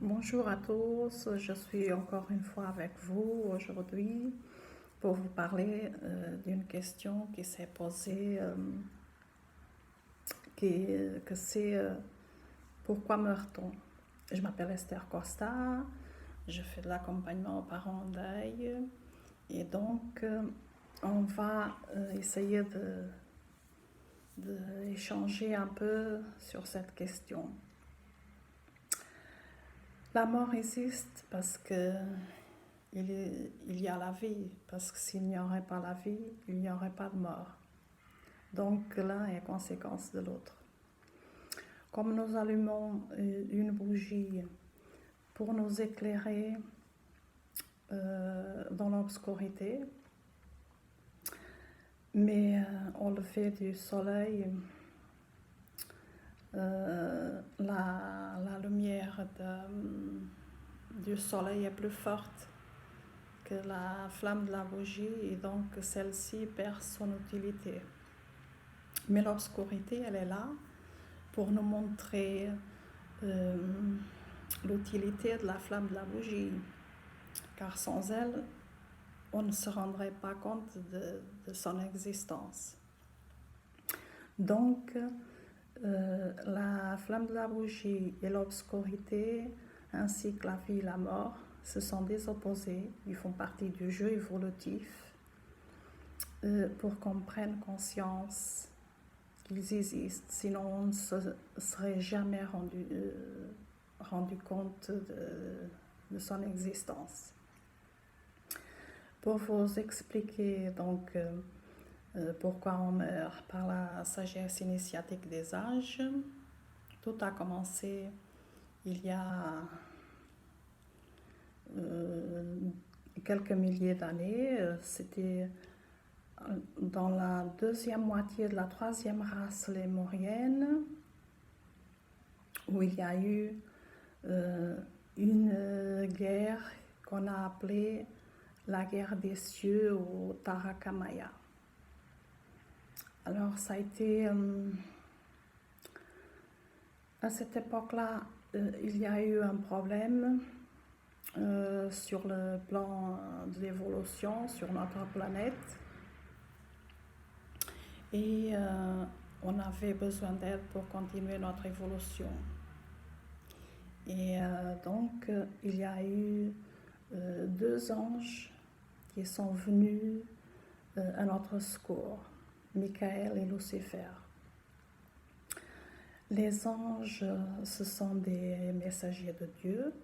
Bonjour à tous, je suis encore une fois avec vous aujourd'hui pour vous parler d'une question qui s'est posée, que c'est pourquoi meurt-on? Je m'appelle Esther Costa, je fais de l'accompagnement aux parents en deuil et donc on va essayer d'échanger un peu sur cette question. La mort existe parce que il y a la vie, parce que s'il n'y aurait pas la vie, il n'y aurait pas de mort. Donc l'un est conséquence de l'autre. Comme nous allumons une bougie pour nous éclairer dans l'obscurité, mais au lever du soleil, la lumière du soleil est plus forte que la flamme de la bougie et donc celle-ci perd son utilité. Mais l'obscurité, elle est là pour nous montrer l'utilité de la flamme de la bougie, car sans elle, on ne se rendrait pas compte de son existence. Donc, la flamme de la bougie et l'obscurité, ainsi que la vie et la mort, ce sont des opposés, ils font partie du jeu évolutif pour qu'on prenne conscience qu'ils existent, sinon on ne se serait jamais rendu compte de son existence. Pour vous expliquer donc pourquoi on meurt par la sagesse initiatique des âges, tout a commencé il y a quelques milliers d'années. C'était dans la deuxième moitié de la troisième race lémurienne, où il y a eu une guerre qu'on a appelée la guerre des cieux ou Tarakamaya. Alors ça a été, à cette époque-là, il y a eu un problème sur le plan de l'évolution sur notre planète. Et on avait besoin d'aide pour continuer notre évolution. Et donc, il y a eu deux anges qui sont venus à notre secours, Michael et Lucifer. Les anges, ce sont des messagers de Dieu.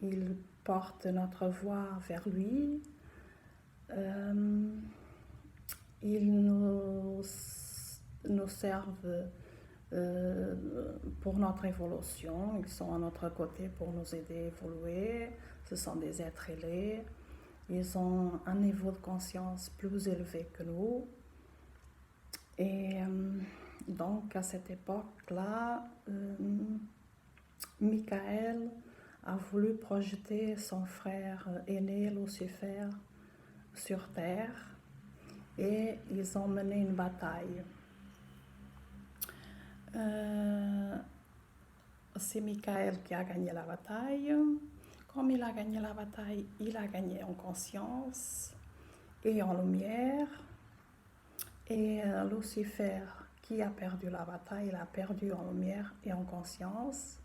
Ils portent notre voix vers lui. Ils nous servent pour notre évolution. Ils sont à notre côté pour nous aider à évoluer. Ce sont des êtres ailés. Ils ont un niveau de conscience plus élevé que nous. Et donc, à cette époque-là, Michael a voulu projeter son frère aîné, Lucifer, sur Terre. Et ils ont mené une bataille. C'est Michael qui a gagné la bataille. Comme il a gagné la bataille, il a gagné en conscience et en lumière. Et Lucifer, qui a perdu la bataille, il a perdu en lumière et en conscience.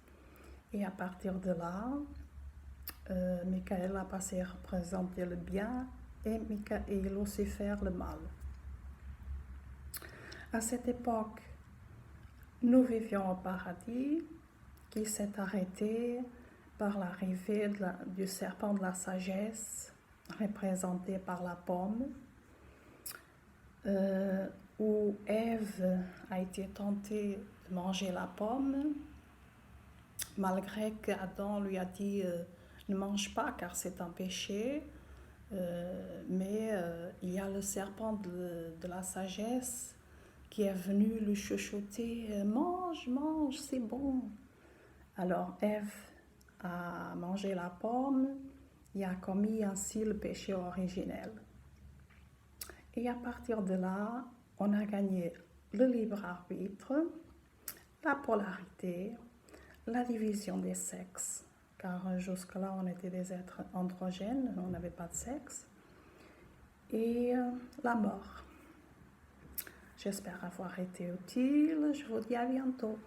Et à partir de là, Michael a passé à représenter le bien et Lucifer le mal. À cette époque, nous vivions au paradis qui s'est arrêté par l'arrivée du serpent de la sagesse, représenté par la pomme, où Ève a été tentée de manger la pomme, malgré qu'Adam lui a dit ne mange pas car c'est un péché. Mais il y a le serpent de la sagesse qui est venu lui chuchoter mange, mange, c'est bon. Alors Ève a mangé la pomme et a commis ainsi le péché originel. Et à partir de là, on a gagné le libre arbitre, la polarité, la division des sexes, car jusque-là on était des êtres androgènes, on n'avait pas de sexe, et la mort. J'espère avoir été utile, je vous dis à bientôt.